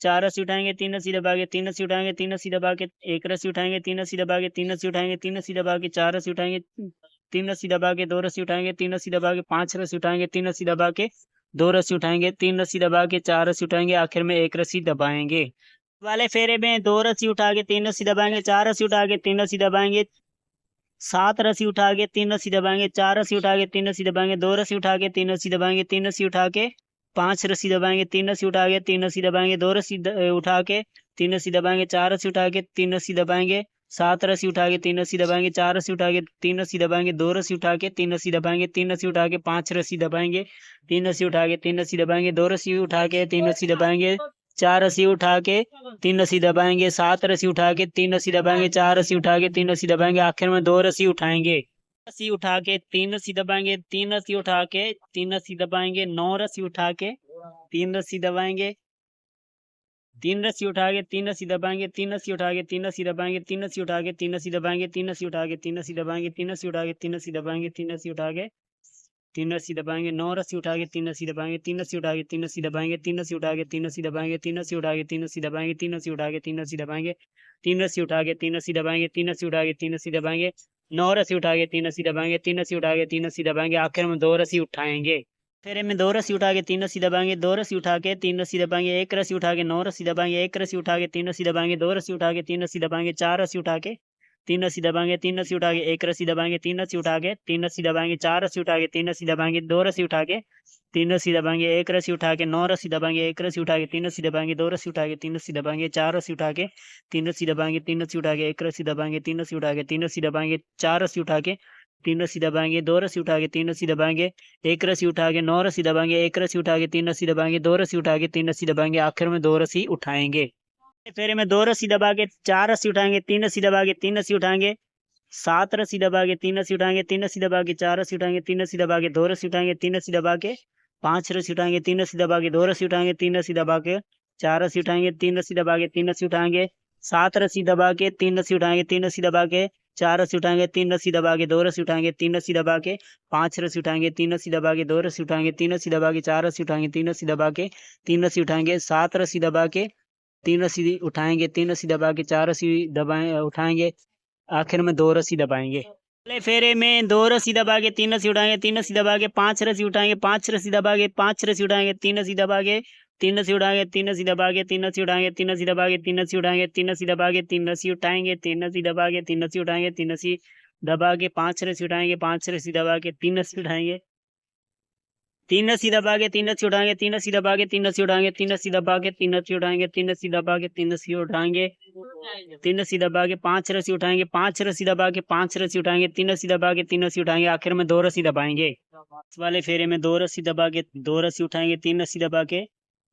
चार रस्सी उठाएंगे, तीन रस्सी दबा के, तीन रस्सी उठाएंगे, तीन रस्सी दबा के, एक रस्सी उठाएंगे, तीन रस्सी दबा के, तीन रस्सी उठाएंगे, तीन रस्सी दबा के, चार रस्सी उठाएंगे, तीन रस्सी दबा के, दो रस्सी उठाएंगे, तीन रस्सी दबा के, पांच रस्सी उठाएंगे, तीन रस्सी दबा के, दो रस्सी उठाएंगे, तीन रस्सी दबा के, चार रस्सी उठाएंगे, आखिर में एक रस्सी दबाएंगे। वाले फेरे में दो रस्सी उठा के तीन रस्सी दबाएंगे, चार रस्सी उठा के तीन रस्सी दबाएंगे, सात रस्सी उठा के तीन रस्सी दबाएंगे, चार रस्सी उठा के तीन रस्सी दबाएंगे, दो रस्सी उठा के तीन रस्सी दबाएंगे, तीन रस्सी उठा के पांच रस्सी दबाएंगे, तीन रस्सी उठा के तीन रस्सी दबाएंगे, दो रस्सी उठा के तीन रस्सी दबाएंगे, चार रस्सी उठा के तीन रस्सी दबाएंगे, सात रस्सी उठा के तीन रस्सी दबाएंगे, चार रस्सी उठा के तीन रस्सी दबाएंगे, दो रस्सी उठा के तीन रस्सी दबाएंगे, तीन रस्सी उठा के पांच रस्सी दबाएंगे, तीन रस्सी उठा के तीन रस्सी दबाएंगे, दो रस्सी उठा के तीन रस्सी दबाएंगे, चार रस्सी उठा के तीन रस्सी दबाएंगे, सात रस्सी उठा के तीन रस्सी दबाएंगे, चार रस्सी उठा के तीन रस्सी दबाएंगे, आखिर में दो रस्सी उठाएंगे। रस्सी उठा के तीन रस्सी दबाएंगे, तीन रस्सी उठा के तीन रस्सी दबाएंगे, नौ रस्सी उठा के तीन रस्सी दबाएंगे, तीन रस्सी उठा के तीन रस्सी दबाएंगे, तीन रस्सी उठा के तीन रस्सी दबाएंगे, तीन रस्सी उठा के तीन रस्सी दबाएंगे, तीन रस्सी उठा के तीन रस्सी दबाएंगे, तीन रस्सी उठा के तीन रस्सी दबाएंगे, तीन रस्सी उठा के तीन रस्सी दबाएंगे, नौ रस्सी उठा के तीन रस्सी दबाएंगे, तीन रस्सी उठा के तीन रस्सी दबाएंगे, तीन रस्सी उठा के तीन रस्सी दबाएंगे, तीन रस्सी उठा के तीन रस्सी दबाएंगे, तीन रस्सी उठा के तीन रस्सी दबाएंगे, तीन रस्सी उठा के तीन रस्सी दबाएंगे, तीन रस्सी उठा के तीन रस्सी दबाएंगे, नौ रस्सी उठा के तीन रस्सी दबाएंगे, तीन रस्सी उठा के तीन रस्सी दबाएंगे, आखिर में दो रस्सी उठाएंगे। फेरे में दो रस्सी उठा के तीन रस्सी दबाएंगे, दो रस्सी उठा के तीन रस्सी दबाएंगे, एक रस्सी उठा के नौ रस्सी दबाएंगे, एक रस्सी उठा के तीन रस्सी दबाएंगे, दो रस्सी उठा के तीन रस्सी दबाएंगे, चार रस्सी उठा के तीन रस्सी दबाएंगे, तीन रस्सी उठा के एक रस्सी दबाएंगे, तीन रस्सी उठा के तीन रस्सी दबाएंगे, चार रस्सी उठा के तीन रस्सी दबाएंगे, दो रस्सी उठा के तीन रस्सी दबाएंगे, एक रस्सी उठा के नौ रस्सी दबाएंगे, एक रस्सी उठा के तीन रस्सी दबाएंगे, दो रस्सी उठा के तीन रस्सी दबाएंगे, चार रस्सी उठा के तीन रस्सी दबाएंगे, तीन रस्सी उठा के एक रस्सी दबाएंगे, तीन रस्सी उठा के तीन रस्सी दबाएंगे, चार रस्सी उठा के तीन रस्सी दबाएंगे, दो रस्सी उठा के तीन रस्सी दबाएंगे, एक रस्सी उठा के नौ रस्सी दबाएंगे, एक रस्सी उठा के तीन रस्सी दबाएंगे, दो रस्सी उठा के तीन रस्सी दबाएंगे, आखिर में दो रस्सी उठाएंगे। फेरे में दो रस्सी दबा के चार रस्सी उठाएंगे, तीन रस्सी दबा के तीन रस्सी उठाएंगे, सात रस्सी दबा के तीन रस्सी उठाएंगे, तीन रस्सी दबा के चार रस्सी उठाएंगे, तीन रस्सी दबा के दो रस्सी उठाएंगे, तीन रस्सी दबा के पांच रस्सी उठाएंगे, तीन रस्सी दबा के दो रस्सी उठाएंगे, तीन रस्सी दबा के चार रस्सी उठाएंगे, तीन रस्सी दबा के तीन रस्सी उठाएंगे, सात रस्सी दबा के तीन रस्सी उठाएंगे, तीन रस्सी दबा के चार रस्सी उठाएंगे, तीन रस्सी दबा के दो रस्सी उठाएंगे, तीन रस्सी दबा के पांच रस्सी उठाएंगे, तीन रस्सी दबा के दो रस्सी उठाएंगे, तीन रस्सी दबा के चार रस्सी उठाएंगे, तीन रस्सी दबा के तीन रस्सी उठाएंगे, सात रस्सी दबा के तीन रस्सी उठाएंगे, तीन रस्सी दबा के चार रस्सी दबाएं उठाएंगे, आखिर में दो रस्सी दबाएंगे। पहले फेरे में दो रस्सी दबा के तीन रस्सी उठाएंगे, तीन रस्सी दबा के पांच रस्सी उठाएंगे, पांच रस्सी दबा के पांच रस्सी उठाएंगे, तीन रस्सी दबा के तीन रस्सी उठाएंगे, तीन रस्सी दबा के तीन रस्सी उठाएंगे, तीन रस्सी दबा के तीन रस्सी उठाएंगे, तीन रस्सी दबा के तीन रस्सी उठाएंगे, तीन रस्सी दबा के तीन रस्सी उठाएंगे, तीन रस्सी दबा के पांच रस्सी उठाएंगे, पांच रस्सी दबा के तीन रस्सी उठाएंगे, तीन रस्सी दबा के तीन रस्सी उठाएंगे, तीन रस्सी दबा के तीन रस्सी उठाएंगे, तीन रस्सी दबा के तीन रस्सी उठाएंगे, तीन रस्सी दबा के तीन रस्सी उठाएंगे, तीन रस्सी दबा के पांच रस्सी उठाएंगे, पांच रस्सी दबा के पांच रस्सी उठाएंगे, तीन रस्सी दबा के तीन रस्सी उठाएंगे, आखिर में दो रस्सी दबाएंगे। इस वाले फेरे में दो रस्सी दबा के दो रस्सी उठाएंगे, तीन रस्सी दबा के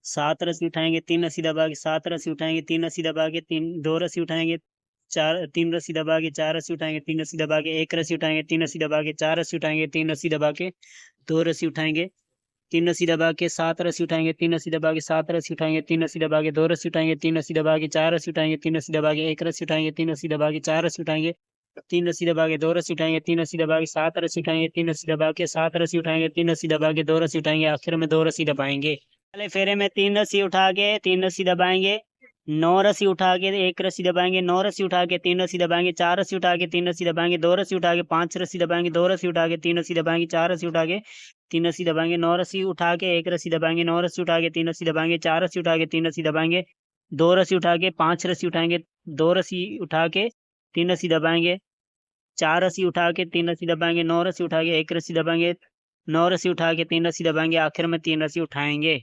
सात रस्सी उठाएंगे, तीन रस्सी दबा के सात रस्सी उठाएंगे, तीन रस्सी दबा के तीन दो रस्सी उठाएंगे, चार तीन रस्सी दबा के चार रस्सी उठाएंगे, तीन रस्सी दबा के एक रस्सी उठाएंगे, तीन रस्सी दबा के चार रस्सी उठाएंगे, तीन रस्सी दबा के दो रस्सी उठाएंगे, तीन रस्सी दबा के सात रस्सी उठाएंगे, तीन रस्सी दबा के सात रस्सी उठाएंगे, तीन रस्सी दबा के दो रस्सी उठाएंगे, तीन रस्सी दबा के चार रस्सी उठाएंगे, तीन रस्सी दबा के एक रस्सी उठाएंगे, तीन रस्सी दबा के चार रस्सी उठाएंगे, तीन रस्सी दबा के दो रस्सी उठाएंगे, तीन रस्सी दबा के सात रस्सी उठाएंगे, तीन रस्सी दबा के सात रस्सी उठाएंगे, तीन रस्सी दबा के दो रस्सी उठाएंगे, आखिर में दो रस्सी दबाएंगे। पहले फेरे में तीन रस्सी उठा के तीन रस्सी दबाएंगे, नौ रस्सी उठा के एक रस्सी दबाएंगे, नौ रस्सी उठा के तीन रस्सी दबाएंगे, चार रस्सी उठा के तीन रस्सी दबाएंगे, दो रस्सी उठा के पांच रस्सी दबाएंगे, दो रस्सी उठा के तीन रस्सी दबाएंगे, चार रस्सी उठा के तीन रस्सी दबाएंगे, नौ रस्सी उठा के एक रस्सी दबाएंगे, नौ रस्सी उठा के तीन रस्सी दबाएंगे, चार रस्सी उठा के तीन रस्सी दबाएंगे, दो रस्सी उठा के पांच रस्सी उठाएंगे, दो रस्सी उठा के तीन रस्सी दबाएंगे, चार रस्सी उठा के तीन रस्सी दबाएंगे, नौ रस्सी उठा के एक रस्सी दबाएंगे, नौ रस्सी उठा के तीन रस्सी दबाएंगे, आखिर में तीन रस्सी उठाएंगे।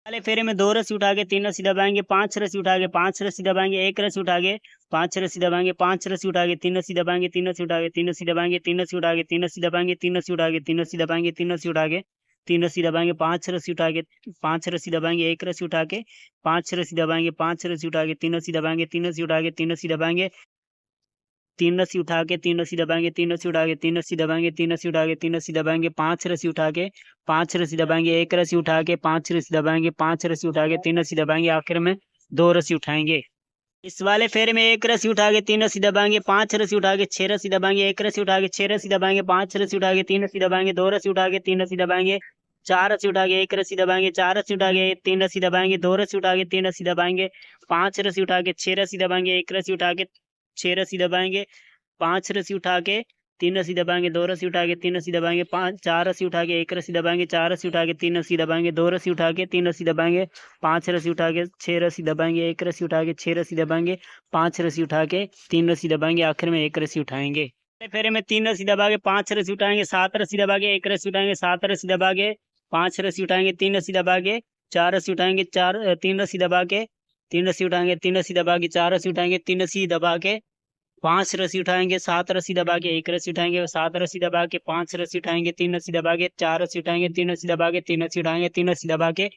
पहले फेरे में दो रस्सी उठा के तीन रस्सी दबाएंगे, पांच रस्सी उठा के पांच रस्सी दबाएंगे, एक रस्सी उठा के पांच रस्सी दबाएंगे, पांच रस्सी उठा के तीन रस्सी दबाएंगे, तीन रस्सी उठा के तीन रस्सी दबाएंगे, तीन रस्सी उठा के तीन रस्सी दबाएंगे, तीन रस्सी उठा के तीन रस्सी दबाएंगे, तीन रस्सी उठा के तीन रस्सी दबाएंगे, पांच रस्सी उठा के पांच रस्सी दबाएंगे, एक रस्सी उठा के पांच रस्सी दबाएंगे, पांच रस्सी उठा के तीन रस्सी दबाएंगे, तीन रस्सी उठा के तीन रस्सी दबाएंगे, तीन रस्सी उठा के तीन रस्सी दबाएंगे, तीन रस्सी उठा के तीन रस्सी दबाएंगे, तीन रस्सी उठा के तीन रस्सी दबाएंगे, पांच रस्सी उठा के पांच रस्सी दबाएंगे, एक रस्सी उठा के पांच रस्सी दबाएंगे, पांच रस्सी उठा के तीन रस्सी दबाएंगे, आखिर में दो रस्सी उठाएंगे। इस वाले फेरे में एक रस्सी उठा के तीन रस्सी दबाएंगे, पांच रस्सी उठा के छह रस्सी दबाएंगे, एक रस्सी उठा के छह रस्सी दबाएंगे, पांच रस्सी उठा के तीन रस्सी दबाएंगे, दो रस्सी उठा के तीन रस्सी दबाएंगे, चार रस्सी उठा के एक रस्सी दबाएंगे, चार रस्सी उठा के तीन रस्सी दबाएंगे, दो रस्सी उठा के तीन रस्सी दबाएंगे, पांच रस्सी उठा के छह रस्सी दबाएंगे, एक रस्सी उठा के छह रस्सी दबाएंगे, पांच रस्सी उठा के तीन रस्सी दबाएंगे, दो रस्सी उठा के तीन रस्सी दबाएंगे, पांच चार रस्सी उठा के एक रस्सी दबाएंगे, चार रस्सी उठा के तीन रस्सी दबाएंगे, दो रस्सी उठा के तीन रस्सी दबाएंगे, पांच रस्सी उठा के छह रस्सी दबाएंगे, एक रस्सी उठा के छह रस्सी दबाएंगे, पांच रस्सी उठा के तीन रस्सी दबाएंगे, आखिर में एक रस्सी उठाएंगे। फेरे में तीन रस्सी दबा के पांच रस्सी उठाएंगे, सात रस्सी दबा के एक रस्सी उठाएंगे, सात रस्सी दबा के पांच रस्सी उठाएंगे, तीन रस्सी दबा के चार रस्सी उठाएंगे, चार तीन रस्सी दबा के तीन रस्सी उठाएंगे, तीन रस्सी दबा के चार रस्सी उठाएंगे, तीन रस्सी दबा के पांच रस्सी उठाएंगे, सात रस्सी दबा के एक रस्सी उठाएंगे, सात रस्सी दबा के पांच रस्सी उठाएंगे, तीन रस्सी दबा के चार रस्सी उठाएंगे, तीन रस्सी दबा के तीन रस्सी उठाएंगे, तीन रस्सी दबा के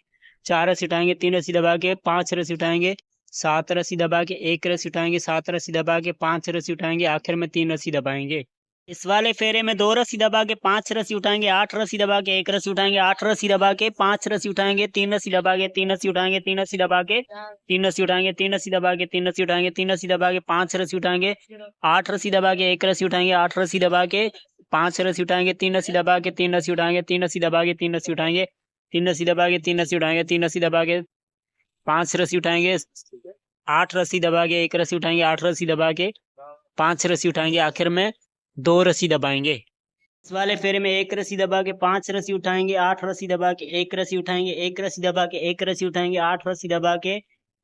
चार रस्सी उठाएंगे, तीन रस्सी दबा के पांच रस्सी उठाएंगे, सात रस्सी दबा के एक रस्सी उठाएंगे, सात रस्सी दबा के पांच रस्सी उठाएंगे, आखिर में तीन रस्सी दबाएंगे। इस वाले फेरे में दो रस्सी दबा के पांच रस्सी उठाएंगे, आठ रस्सी दबा के एक रस्सी उठाएंगे, आठ रस्सी दबा के पांच रस्सी उठाएंगे, तीन रस्सी दबा के तीन रस्सी उठाएंगे, तीन रस्सी दबा के तीन रस्सी उठाएंगे, तीन रस्सी दबा के तीन रस्सी उठाएंगे, तीन रस्सी दबा के पांच रस्सी उठाएंगे, आठ रस्सी दबा के एक रस्सी उठाएंगे, आठ रस्सी दबा के पांच रस्सी उठाएंगे, तीन रस्सी दबा के तीन रस्सी उठाएंगे, तीन रस्सी दबा के तीन रस्सी उठाएंगे, तीन रस्सी दबा के तीन रस्सी उठाएंगे, तीन रस्सी दबा के पांच रस्सी उठाएंगे, आठ रस्सी दबा के एक रस्सी उठाएंगे, आठ रस्सी दबा के पांच रस्सी उठाएंगे, आखिर में दो रस्सी दबाएंगे। इस वाले फेरे में एक रस्सी दबा के पांच रस्सी उठाएंगे, आठ रस्सी दबा के एक रस्सी उठाएंगे, एक रस्सी दबा के एक रस्सी उठाएंगे, आठ रस्सी दबा के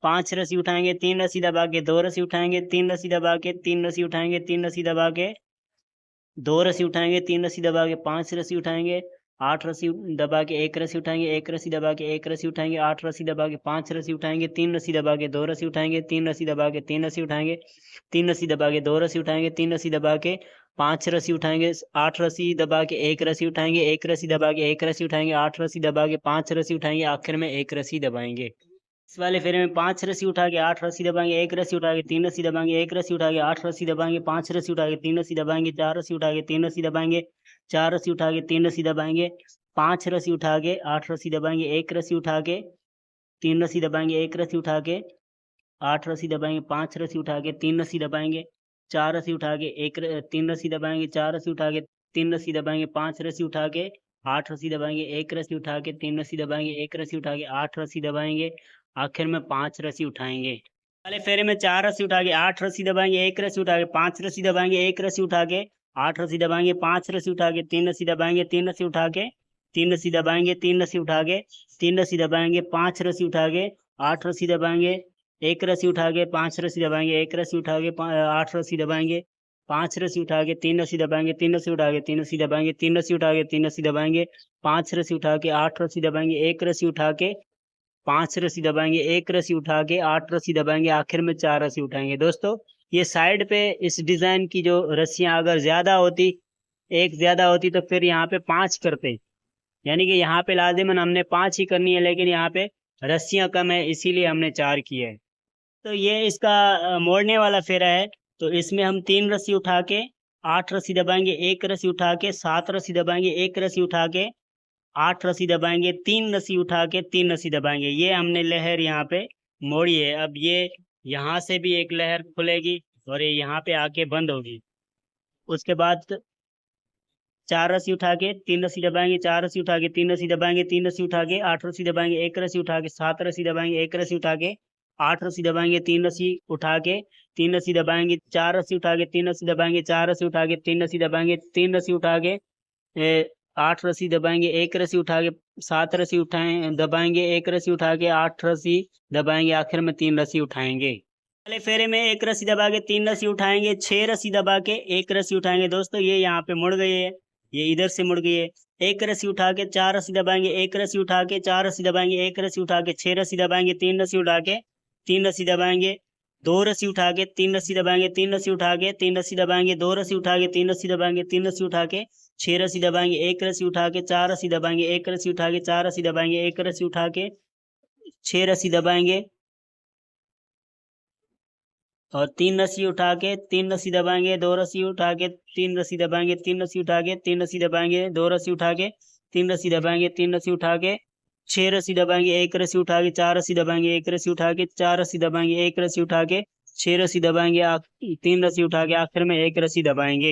पांच रस्सी उठाएंगे, तीन रस्सी दबा के दो रस्सी उठाएंगे, तीन रस्सी दबा के तीन रस्सी उठाएंगे, तीन रस्सी दबा के दो रस्सी उठाएंगे, तीन रस्सी दबा के पांच रस्सी उठाएंगे, आठ रस्सी दबा के एक रस्सी उठाएंगे, एक रस्सी दबा के एक रस्सी उठाएंगे, आठ रस्सी दबा के पांच रस्सी उठाएंगे, तीन रस्सी दबा के दो रस्सी उठाएंगे, तीन रस्सी दबा के तीन रस्सी उठाएंगे, तीन रस्सी दबा के दो रस्सी उठाएंगे, तीन रस्सी दबा के पांच रस्सी उठाएंगे, आठ रस्सी दबा के एक रस्सी उठाएंगे, एक रस्सी दबा के एक रस्सी उठाएंगे, आठ रस्सी दबा के पांच रस्सी उठाएंगे, आखिर में एक रस्सी दबाएंगे। इस वाले फेरे में पांच रस्सी उठा के आठ रस्सी दबाएंगे, एक रस्सी उठा के तीन रस्सी दबाएंगे, एक रस्सी उठा के आठ रस्सी दबाएंगे, पांच रस्सी उठा के तीन रस्सी दबाएंगे, चार रस्सी उठा के तीन रस्सी दबाएंगे, चार रस्सी उठा के तीन रस्सी दबाएंगे, पांच रस्सी उठा के आठ रस्सी दबाएंगे, एक रस्सी उठा के तीन रस्सी दबाएंगे, एक रस्सी उठा के आठ रस्सी दबाएंगे, पांच रस्सी उठा के तीन रस्सी दबाएंगे, चार रस्सी उठा के तीन रस्सी दबाएंगे, चार रस्सी उठा के तीन रस्सी दबाएंगे, पांच रस्सी उठा के आठ रस्सी दबाएंगे, एक रस्सी उठा के तीन रस्सी दबाएंगे, एक रस्सी उठा के आठ रस्सी दबाएंगे, आखिर में पांच रस्सी उठाएंगे। पहले फेरे में चार रस्सी उठा के आठ रस्सी दबाएंगे, एक रस्सी उठा के पांच रस्सी दबाएंगे, एक रस्सी उठा के आठ रस्सी दबाएंगे, पांच रस्सी उठा के तीन रस्सी दबाएंगे, तीन रस्सी उठा के तीन रस्सी दबाएंगे, तीन रस्सी उठा के तीन रस्सी दबाएंगे, पांच रस्सी उठा के आठ रस्सी दबाएंगे, एक रस्सी उठा के पांच रस्सी दबाएंगे, एक रस्सी उठा के आठ रस्सी दबाएंगे, पांच रस्सी उठा के तीन रस्सी दबाएंगे, तीन रस्सी उठा के तीन रस्सी दबाएंगे, तीन रस्सी उठा के तीन रस्सी दबाएंगे, पांच रस्सी उठा के आठ रस्सी दबाएंगे, एक रस्सी उठा के पांच रस्सी दबाएंगे, एक रस्सी उठा के आठ रस्सी दबाएंगे, आखिर में चार रस्सी उठाएंगे। दोस्तों ये साइड पे इस डिजाइन की जो रस्सियां अगर ज्यादा होती, एक ज्यादा होती तो फिर यहाँ पे पांच करते, यानी कि यहाँ पे लाजिमन हमने पांच ही करनी है, लेकिन यहाँ पे रस्सियां कम है इसीलिए हमने चार की है। तो ये इसका मोड़ने वाला फेरा है। तो इसमें हम तीन रस्सी उठा के आठ रस्सी दबाएंगे, एक रस्सी उठा के सात रस्सी दबाएंगे, एक रस्सी उठा के आठ रस्सी दबाएंगे, तीन रस्सी उठा के तीन रस्सी दबाएंगे। ये हमने लहर यहाँ पे मोड़ी है। अब ये यहाँ से भी एक लहर खुलेगी और ये यहाँ पे आके बंद होगी। उसके बाद चार रस्सी उठा के तीन रस्सी दबाएंगे, चार रस्सी उठा के तीन रस्सी दबाएंगे, तीन रस्सी उठा के आठ रस्सी दबाएंगे, एक रस्सी उठा के सात रस्सी दबाएंगे, एक रस्सी उठा के आठ रस्सी दबाएंगे, तीन रस्सी उठा के तीन रस्सी दबाएंगे, चार रस्सी उठा के तीन रस्सी दबाएंगे, चार रस्सी उठा के तीन रस्सी दबाएंगे, तीन रस्सी उठा के आठ रस्सी दबाएंगे, एक रस्सी उठा के सात रस्सी उठाएं दबाएंगे, एक रस्सी उठा के आठ रस्सी दबाएंगे, आखिर में तीन रस्सी उठाएंगे। पहले फेरे में एक रस्सी दबा के तीन रस्सी उठाएंगे, छह रस्सी दबा के एक रस्सी उठाएंगे। दोस्तों ये यहाँ पे मुड़ गई है, ये इधर से मुड़ गई है। एक रस्सी उठा के चार रस्सी दबाएंगे, एक रस्सी उठा के चार रस्सी दबाएंगे, एक रस्सी उठा के छह रस्सी दबाएंगे, तीन रस्सी उठा के तीन रस्सी दबाएंगे, दो रस्सी उठा के तीन रस्सी दबाएंगे, तीन रस्सी उठा के तीन रस्सी दबाएंगे, दो रस्सी उठा के तीन रस्सी दबाएंगे, तीन रस्सी उठा के छह रस्सी दबाएंगे, एक रस्सी उठा के चार रस्सी दबाएंगे, एक रस्सी उठा के चार रस्सी दबाएंगे, एक रस्सी उठा के छह रस्सी दबाएंगे और तीन रस्सी उठा के तीन रस्सी दबाएंगे, दो रस्सी उठा के तीन रस्सी दबाएंगे, तीन रस्सी उठा के तीन रस्सी दबाएंगे, दो रस्सी उठा के तीन रस्सी दबाएंगे, तीन रस्सी उठा के छह रस्सी दबाएंगे, एक रस्सी उठा के चार रस्सी दबाएंगे, एक रस्सी उठा के चार रस्सी दबाएंगे, एक रस्सी उठा के छह रस्सी दबाएंगे, तीन रस्सी उठा के आखिर में एक रस्सी दबाएंगे।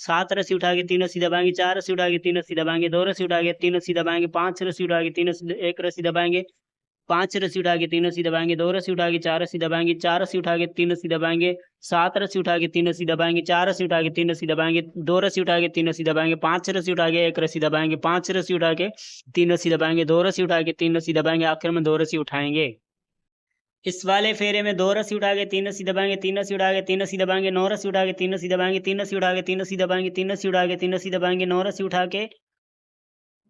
सात रस्सी उठा के 3 रस्सी दबाएंगे, 4 रस्सी उठा के 3 रस्सी दबाएंगे, 2 रस्सी उठा के 3 रस्सी दबाएंगे, 5 रस्सी उठा के 3 रस्सी 1 रस्सी दबाएंगे, 5 रस्सी उठा के 3 रस्सी दबाएंगे, 2 रस्सी उठा के 4 रस्सी दबाएंगे, 4 रस्सी उठा के 3 रस्सी दबाएंगे, 7 रस्सी उठा के 3 रस्सी दबाएंगे, 4 रस्सी उठा के 3 रस्सी दबाएंगे, 2 रस्सी उठा के 3 रस्सी दबाएंगे, 5 रस्सी उठा के 1 रस्सी दबाएंगे, 5 रस्सी उठा के 3 रस्सी दबाएंगे, 2 रस्सी उठा के 3 रस्सी दबाएंगे, आखिर में 2 रस्सी उठाएंगे। इस वाले फेरे में 2 रस्सी उठा के 3 रस्सी दबाएंगे, 3 रस्सी उठा के 3 रस्सी दबाएंगे, 9 रस्सी उठा के 3 रस्सी दबाएंगे, 3 रस्सी उठा के 3 रस्सी दबाएंगे, 3 रस्सी उठा के 3 रस्सी दबाएंगे, 9 रस्सी उठा के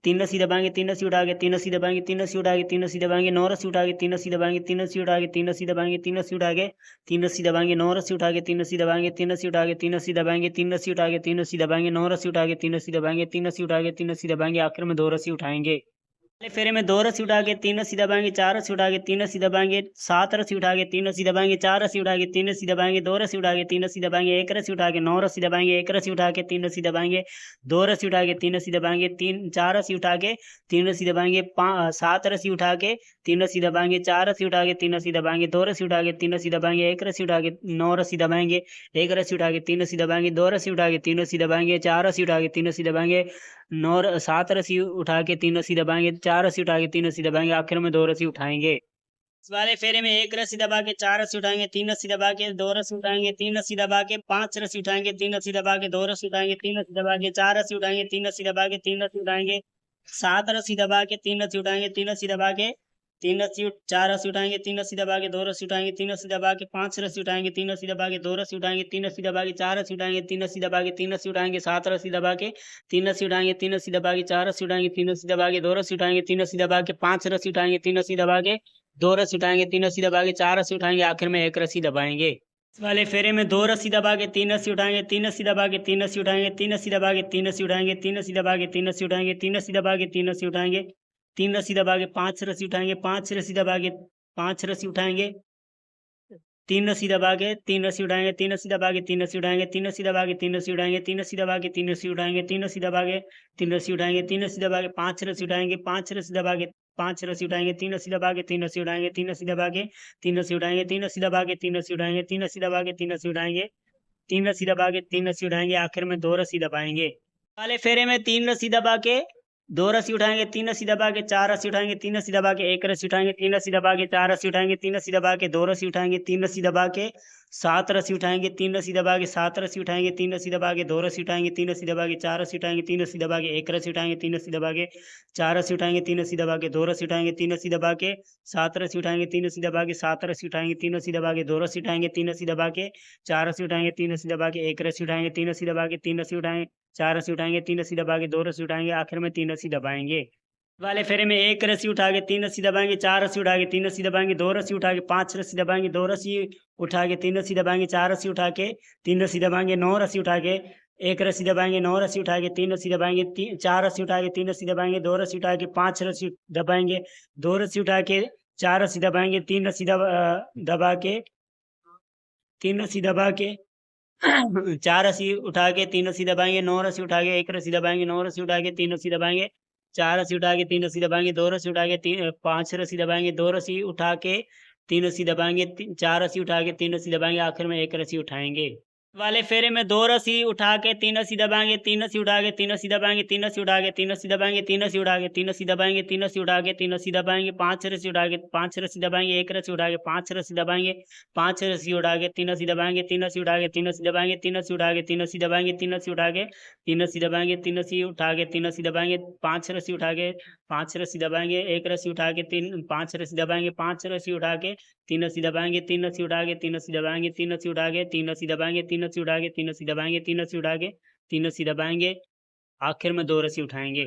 3 रस्सी दबाएंगे, 3 रस्सी उठा के 3 रस्सी दबाएंगे, 3 रस्सी उठा के 3 रस्सी दबाएंगे, 9 रस्सी उठा के 3 रस्सी दबाएंगे, 3 रस्सी उठा के 3 रस्सी दबाएंगे, 3 रस्सी उठा के 3 रस्सी दबाएंगे, 9 रस्सी उठा के 3 रस्सी दबाएंगे, 3 रस्सी उठा के 3 रस्सी दबाएंगे, 3 रस्सी उठा के 3 रस्सी दबाएंगे, 9 रस्सी उठा के 3 रस्सी दबाएंगे, 3 रस्सी उठा के 3 रस्सी दबाएंगे, आखिर में 2 रस्सी उठाएंगे। पहले फेरे में 2 रस्सी उठा के 3 रस्सी दबाएंगे, 4 रस्सी उठा के 3 रस्सी दबाएंगे, 7 रस्सी उठा के 3 रस्सी दबाएंगे, 4 रस्सी उठा के 3 रस्सी दबाएंगे, 2 रस्सी उठा के 3 रस्सी दबाएंगे, 1 रस्सी उठा के 9 रस्सी दबाएंगे, 1 रस्सी उठा के 3 रस्सी दबाएंगे, 2 रस्सी उठा के 3 रस्सी दबाएंगे, 4 रस्सी उठा के 3 रस्सी दबाएंगे, 7 रस्सी उठा के 3 रस्सी दबाएंगे, 4 रस्सी उठा के 3 रस्सी दबाएंगे, 2 रस्सी उठा के 3 रस्सी दबाएंगे, 1 रस्सी उठा के 9 रस्सी दबाएंगे, 1 रस्सी उठा के 3 रस्सी दबाएंगे, 2 रस्सी उठा के 3 रस्सी दबाएंगे, 4 रस्सी उठा के 3 रस्सी दबाएंगे, 7 रस्सी उठा के 3 रस्सी दबाएंगे, 4 रस्सी उठा के 3 रस्सी दबाएंगे, आखिर में 2 रस्सी उठाएंगे। इस वाले फेरे में 1 रस्सी दबा के 4 रस्सी उठाएंगे, 3 रस्सी दबा के 2 रस्सी उठाएंगे, 3 रस्सी दबा के 5 रस्सी उठाएंगे, 3 रस्सी दबा के 2 रस्सी उठाएंगे, 3 रस्सी दबा के 4 रस्सी उठाएंगे, 3 रस्सी दबा के 3 रस्सी उठाएंगे, 7 रस्सी दबा के 3 रस्सी उठाएंगे, 3 रस्सी दबा के 3 रस्सी 4 रस्सी उठाएंगे, 3 रस्सी दबा के 2 रस्सी उठाएंगे, 3 रस्सी दबा के 5 रस्सी उठाएंगे, 3 रस्सी दबा के 2 रस्सी उठाएंगे, 3 रस्सी दबा के 4 रस्सी उठाएंगे, 3 रस्सी दबा के 3 रस्सी उठाएंगे, 7 रस्सी दबा के 3 रस्सी उठाएंगे, 3 रस्सी दबा के 4 रस्सी उठाएंगे, 3 रस्सी दबा के 2 रस्सी उठाएंगे, 3 रस्सी दबा के 5 रस्सी उठाएंगे, 3 रस्सी दबा के 2 रस्सी उठाएंगे, 3 रस्सी दबा के 4 रस्सी उठाएंगे, आखिर में 1 रस्सी दबाएंगे। इस वाले फेरे में 2 रस्सी दबा के 3 रस्सी उठाएंगे, 3 रस्सी दबा के 3 रस्सी उठाएंगे, 3 रस्सी दबा के 3 रस्सी उठाएंगे, 3 रस्सी दबा के 3 रस्सी उठाएंगे, 3 रस्सी दबा के 3 रस्सी उठाएंगे, 3 रस्सी दबा के 5 रस्सी उठाएंगे, 5 रस्सी दबा के 5 रस्सी उठाएंगे, 3 रस्सी दबा के 3 रस्सी उठाएंगे, 3 रस्सी दबा के 3 रस्सी उठाएंगे, 3 रस्सी दबा के 3 रस्सी उठाएंगे, 3 रस्सी दबा के 3 रस्सी उठाएंगे, 3 रस्सी दबा के 3 रस्सी उठाएंगे, 3 रस्सी दबा के 5 रस्सी उठाएंगे, 5 रस्सी दबा के 5 रस्सी उठाएंगे, 3 रस्सी दबा के 3 रस्सी उठाएंगे, 3 रस्सी दबा के 3 रस्सी उठाएंगे, 3 रस्सी दबा के 3 रस्सी उठाएंगे, 3 रस्सी दबा के 3 रस्सी उठाएंगे, 3 रस्सी दबा के 3 रस्सी उठाएंगे, आखिर में 2 रस्सी दबाएंगे। वाले फेरे में 3 रस्सी दबा के 2 रस्सी उठाएंगे, 3 रस्सी दबा के 4 रस्सी उठाएंगे, 3 रस्सी दबा के 1 रस्सी उठाएंगे, 3 रस्सी दबा के 4 रस्सी उठाएंगे, 3 रस्सी दबा के 2 रस्सी उठाएंगे, 3 रस्सी दबा के 7 रस्सी उठाएंगे, 3 रस्सी दबा के 7 रस्सी उठाएंगे, 3 रस्सी दबा के 2 रस्सी उठाएंगे, 3 रस्सी दबा के 4 रस्सी उठाएंगे, 3 रस्सी दबा के 1 रस्सी उठाएंगे, 3 रस्सी दबा के 4 रस्सी उठाएंगे, 3 रस्सी दबा के 2 रस्सी उठाएंगे, 3 रस्सी दबा के 7 रस्सी उठाएंगे, 3 रस्सी दबा के 7 रस्सी उठाएंगे, 3 रस्सी दबा के 2 रस्सी उठाएंगे, 3 रस्सी दबा के 4 रस्सी उठाएंगे, 3 रस्सी दबा के 1 रस्सी उठाएंगे, 3 रस्सी दबा के 3 रस्सी उठाएंगे, 4 रस्सी उठाएंगे, 3 रस्सी दबा के 2 रस्सी उठाएंगे, आखिर में 3 रस्सी दबाएंगे। वाले फेरे में 1 रस्सी उठा के 3 रस्सी दबाएंगे, 4 रस्सी उठा के 3 रस्सी दबाएंगे, 2 रस्सी उठा के 5 रस्सी दबाएंगे, 2 रस्सी उठा के 3 रस्सी दबाएंगे, 4 रस्सी उठा के 3 रस्सी दबाएंगे, 9 रस्सी उठा के 1 रस्सी दबाएंगे, 9 रस्सी उठा के 3 रस्सी दबाएंगे, 4 रस्सी उठा के 3 रस्सी दबाएंगे, 2 रस्सी उठा के 5 रस्सी दबाएंगे, 2 रस्सी उठा के 4 रस्सी दबाएंगे, 3 रस्सी दबा के 3 रस्सी दबा के 4 रस्सी उठा के 3 रस्सी दबाएंगे, 9 रस्सी उठा के 1 रस्सी दबाएंगे, 9 रस्सी उठा के 3 रस्सी दबाएंगे, 4 रस्सी उठा के 3 रस्सी दबाएंगे, 2 रस्सी उठा के 5 रस्सी दबाएंगे, 2 रस्सी उठा के 3 रस्सी दबाएंगे, 4 रस्सी उठा के 3 रस्सी दबाएंगे, आखिर में 1 रस्सी उठाएंगे। वाले फेरे में 2 रस्सी उठा के 3 रस्सी दबाएंगे, 3 रस्सी उठा के 3 रस्सी दबाएंगे, 3 रस्सी उठा के 3 रस्सी दबाएंगे, 3 रस्सी उठा के 3 रस्सी दबाएंगे, 3 रस्सी उठा के 3 रस्सी दबाएंगे, 5 रस्सी उठा के 5 रस्सी दबाएंगे, 1 रस्सी उठा के 5 रस्सी दबाएंगे, 5 रस्सी उठा के 3 रस्सी दबाएंगे, 3 रस्सी उठा के 3 रस्सी दबाएंगे, 3 रस्सी उठा के 3 रस्सी दबाएंगे, 3 रस्सी उठा के 3 रस्सी दबाएंगे, 3 रस्सी उठा के 3 रस्सी दबाएंगे, 5 रस्सी उठा के 5 रस्सी दबाएंगे, 1 रस्सी उठा के 5 रस्सी दबाएंगे, 5 रस्सी उठा के 3 रस्सी दबाएंगे, 3 रस्सी उठा के 3 रस्सी दबाएंगे, 3 रस्सी उठा के 3 रस्सी दबाएंगे, 3 रस्सी उठा के 3 रस्सी दबाएंगे, 3 रस्सी उठा के 3 रस्सी दबाएंगे, आखिर में 2 रस्सी उठाएंगे।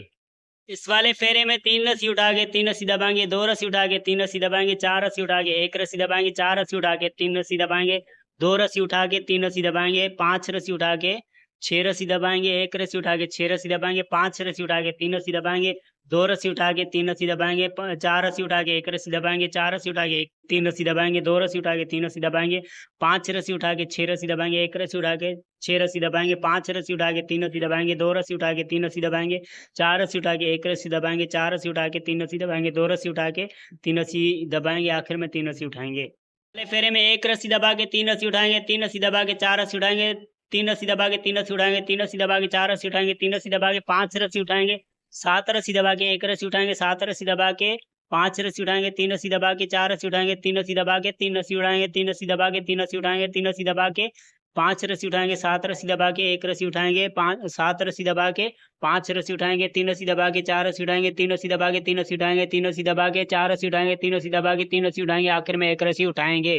इस वाले फेरे में 3 रस्सी उठा के 3 रस्सी दबाएंगे, 2 रस्सी उठा के 3 रस्सी दबाएंगे, 4 रस्सी उठा के 1 रस्सी दबाएंगे, 4 रस्सी उठा के 3 रस्सी दबाएंगे, 2 रस्सी उठा के 3 रस्सी दबाएंगे, 5 रस्सी उठा के 6 रस्सी दबाएंगे, 1 रस्सी उठा के 6 रस्सी दबाएंगे, 5 रस्सी उठा के 3 रस्सी दबाएंगे, 2 रस्सी उठा के 3 रस्सी दबाएंगे, 4 रस्सी उठा के 1 रस्सी दबाएंगे, 4 रस्सी उठा के 3 रस्सी दबाएंगे, 2 रस्सी उठा के 3 रस्सी दबाएंगे, 5 रस्सी उठा के 6 रस्सी दबाएंगे, 1 रस्सी उठा के 6 रस्सी दबाएंगे, 5 रस्सी उठा के 3 रस्सी दबाएंगे, 2 रस्सी उठा के 3 रस्सी दबाएंगे, 4 रस्सी उठा के 1 रस्सी दबाएंगे, 4 रस्सी उठा के 3 रस्सी दबाएंगे, 2 रस्सी उठा के 3 रस्सी दबाएंगे, आखिर में 3 रस्सी उठाएंगे। पहले फेरे में 1 रस्सी दबा के 3 रस्सी उठाएंगे, 3 रस्सी दबा के 4 रस्सी उठाएंगे, 3 रस्सी दबा के 3 रस्सी उठाएंगे, 3 रस्सी दबा के 4 रस्सी उठाएंगे, 3 रस्सी दबा के 5 रस्सी उठाएंगे, 7 रस्सी दबा के 1 रस्सी उठाएंगे, 7 रस्सी दबा के 5 रस्सी उठाएंगे, 3 रस्सी दबा के 4 रस्सी उठाएंगे, 3 रस्सी दबा के 3 रस्सी उठाएंगे, 3 रस्सी दबा के 3 रस्सी उठाएंगे, 3 रस्सी दबा के 5 रस्सी उठाएंगे, 7 रस्सी दबा के 1 रस्सी उठाएंगे, 7 रस्सी दबा के 5 रस्सी उठाएंगे, 3 रस्सी दबा के 4 रस्सी उठाएंगे, 3 रस्सी दबा के 3 रस्सी उठाएंगे, 3 रस्सी दबा के 4 रस्सी उठाएंगे, 3 रस्सी दबा के 3 रस्सी उठाएंगे, आखिर में 1 रस्सी उठाएंगे।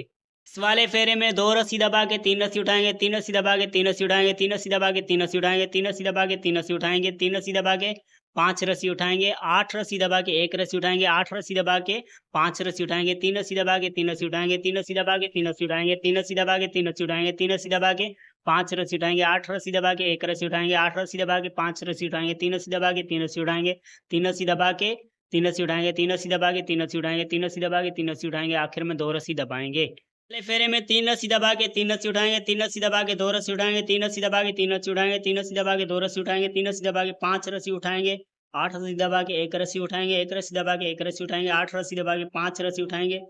इस वाले फेरे में 2 रस्सी दबा के 3 रस्सी उठाएंगे, 3 रस्सी दबा के 3 रस्सी उठाएंगे, 3 रस्सी दबा के 3 रस्सी उठाएंगे, 3 रस्सी दबा के 3 रस्सी उठाएंगे, 3 रस्सी दबा के 5 रस्सी उठाएंगे, 8 रस्सी दबा के 1 रस्सी उठाएंगे, 8 रस्सी दबा के 5 रस्सी उठाएंगे, 3 रस्सी दबा के 3 रस्सी उठाएंगे, 3 रस्सी दबा के 3 रस्सी उठाएंगे, 3 रस्सी दबा के 3 रस्सी उठाएंगे, 3 रस्सी दबा के 5 रस्सी उठाएंगे, 8 रस्सी दबा के 1 रस्सी उठाएंगे, 8 रस्सी दबा के 5 रस्सी उठाएंगे, 3 रस्सी दबा के 3 रस्सी उठाएंगे, 3 रस्सी दबा के 3 रस्सी उठाएंगे, 3 रस्सी दबा के 3 रस्सी उठाएंगे, 3 रस्सी दबा के 3 रस्सी उठाएंगे, आखिर में 2 रस्सी दबाएंगे। पहले फेरे में 3 रस्सी दबा के 3 रस्सी उठाएंगे, 3 रस्सी दबा के 2 रस्सी उठाएंगे, 3 रस्सी दबा के 3 रस्सी उठाएंगे, 3 रस्सी दबा के 2 रस्सी उठाएंगे, 3 रस्सी दबा के 5 रस्सी उठाएंगे, 8 रस्सी दबा के 1 रस्सी उठाएंगे, 1 रस्सी दबा के 1 रस्सी उठाएंगे, 8 रस्सी दबा के 5 रस्सी उठाएंगे,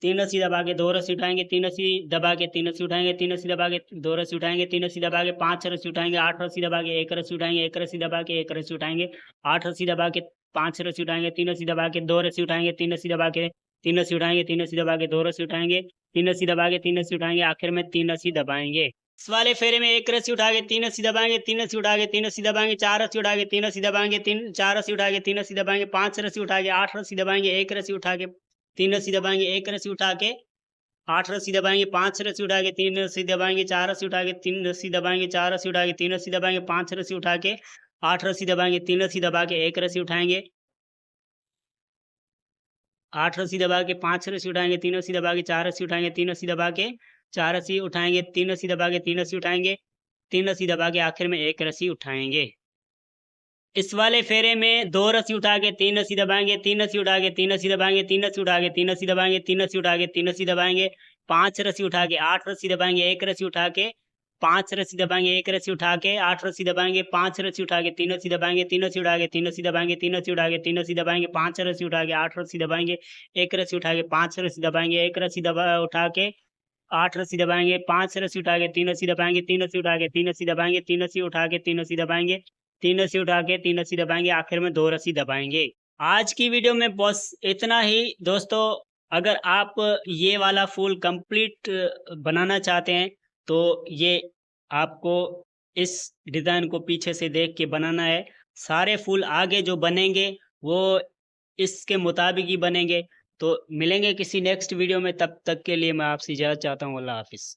3 रस्सी दबा के 2 रस्सी उठाएंगे, 3 रस्सी दबा के 3 रस्सी उठाएंगे, 3 रस्सी दबा के 2 रस्सी उठाएंगे, 3 रस्सी दबा के 5 रस्सी उठाएंगे, 8 रस्सी दबा के 1 रस्सी उठाएंगे, 1 रस्सी दबा के 1 रस्सी उठाएंगे, 8 रस्सी दबा के 5 रस्सी उठाएंगे, 3 रस्सी दबा के 2 रस्सी उठाएंगे, 3 रस्सी दबा के 3 रस्सी उठाएंगे, 3 रस्सी दबा के 2 रस्सी उठाएंगे, 3 रस्सी दबा के 3 रस्सी उठाएंगे, आखिर में 3 रस्सी दबाएंगे। इस वाले फेरे में 1 रस्सी उठा के 3 रस्सी दबाएंगे, 3 रस्सी उठा के 3 रस्सी दबाएंगे, 4 रस्सी उठा के 3 रस्सी दबाएंगे, 4 रस्सी उठा के 3 रस्सी दबाएंगे, 5 रस्सी उठा के 8 रस्सी दबाएंगे, 1 रस्सी उठा के 3 रस्सी दबाएंगे, 1 रस्सी उठा के 8 रस्सी दबाएंगे, 5 रस्सी उठा के 3 रस्सी दबाएंगे, 4 रस्सी उठा के 3 रस्सी दबाएंगे, 4 रस्सी उठा के 3 रस्सी दबाएंगे, 5 रस्सी उठा के 8 रस्सी दबाएंगे, 3 रस्सी दबा के 1 रस्सी उठाएंगे, 8 रस्सी दबा के 5 रस्सी उठाएंगे, 3 रस्सी दबा के 4 रस्सी उठाएंगे, 3 रस्सी दबा के 4 रस्सी उठाएंगे, 3 रस्सी दबा के 3 रस्सी उठाएंगे, 3 रस्सी दबा के आखिर में 1 रस्सी उठाएंगे। इस वाले फेरे में 2 रस्सी उठा के 3 रस्सी दबाएंगे, 3 रस्सी उठा के 3 रस्सी दबाएंगे, 3 रस्सी उठा के 3 रस्सी दबाएंगे, 3 रस्सी उठा के 3 रस्सी दबाएंगे, 5 रस्सी उठा के 8 रस्सी दबाएंगे, 1 रस्सी उठा के 5 रस्सी दबाएंगे, 1 रस्सी उठा के 8 रस्सी दबाएंगे, 5 रस्सी उठा के 3 रस्सी दबाएंगे, 3 रस्सी उठा के 3 रस्सी दबाएंगे, 3 रस्सी उठा के 3 रस्सी दबाएंगे, 5 रस्सी उठा के 8 रस्सी दबाएंगे, 1 रस्सी उठा के 5 रस्सी दबाएंगे, 1 रस्सी उठा के 8 रस्सी दबाएंगे, 5 रस्सी उठा के 3 रस्सी दबाएंगे, 3 रस्सी उठा के 3 रस्सी दबाएंगे, 3 रस्सी उठा के 3 रस्सी दबाएंगे, 3 रस्सी उठा के 3 रस्सी दबाएंगे, आखिर में 2 रस्सी दबाएंगे। आज की वीडियो में बस इतना ही दोस्तों। अगर आप ये वाला फूल कंप्लीट बनाना चाहते हैं तो ये आपको इस डिज़ाइन को पीछे से देख के बनाना है। सारे फूल आगे जो बनेंगे वो इसके मुताबिक ही बनेंगे। तो मिलेंगे किसी नेक्स्ट वीडियो में, तब तक के लिए मैं आपसे इजाज़त चाहता हूँ। अल्लाह हाफ़िज़।